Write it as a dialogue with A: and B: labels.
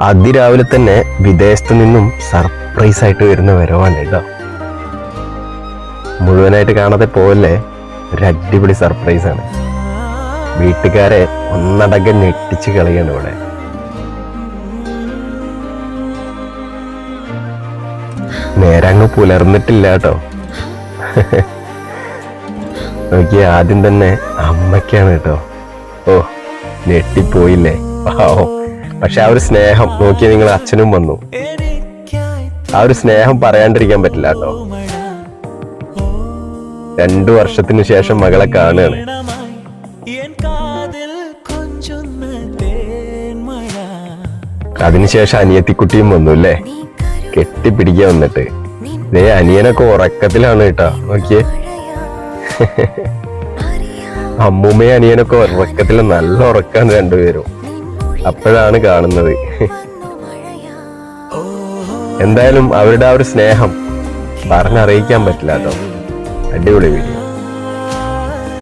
A: അതിരാവിലെ തന്നെ വിദേശത്ത് നിന്നും സർപ്രൈസ് ആയിട്ട് വരുന്ന വരവാണ് കേട്ടോ. മുഴുവനായിട്ട് കാണാതെ പോവല്ലേ, ഒരു അടിപൊളി സർപ്രൈസ് ആണ്. വീട്ടുകാരെ ഒന്നടങ്കം ഞെട്ടിച്ച് കളിയാണ് ഇവിടെ. നേരങ്ങ് പുലർന്നിട്ടില്ല കേട്ടോ. നോക്കിയ ആദ്യം തന്നെ അമ്മയ്ക്കാണ് കേട്ടോ. ഓ, ഞെട്ടിപ്പോയില്ലേ. പാവം. പക്ഷെ ആ ഒരു സ്നേഹം നോക്കിയ നിങ്ങൾ, അച്ഛനും വന്നു. ആ ഒരു സ്നേഹം പറയാണ്ടിരിക്കാൻ പറ്റില്ല കേട്ടോ. 2 വർഷത്തിന് ശേഷം മകളെ കാണുകയാണ്. അതിനുശേഷം അനിയത്തിക്കുട്ടിയും വന്നു അല്ലേ, കെട്ടിപ്പിടിക്കാൻ വന്നിട്ട്. ദേ അനിയനൊക്കെ ഉറക്കത്തിലാണ് കേട്ടോ. നോക്കിയേ, അമ്മൂമ്മയും അനിയനൊക്കെ ഉറക്കത്തിൽ, നല്ല ഉറക്കാണ് രണ്ടുപേരും. അപ്പോഴാണ് കാണുന്നത്. എന്തായാലും അവരുടെ ആ ഒരു സ്നേഹം പറഞ്ഞറിയിക്കാൻ പറ്റില്ല കേട്ടോ. അടിപൊളി വീഡിയോ.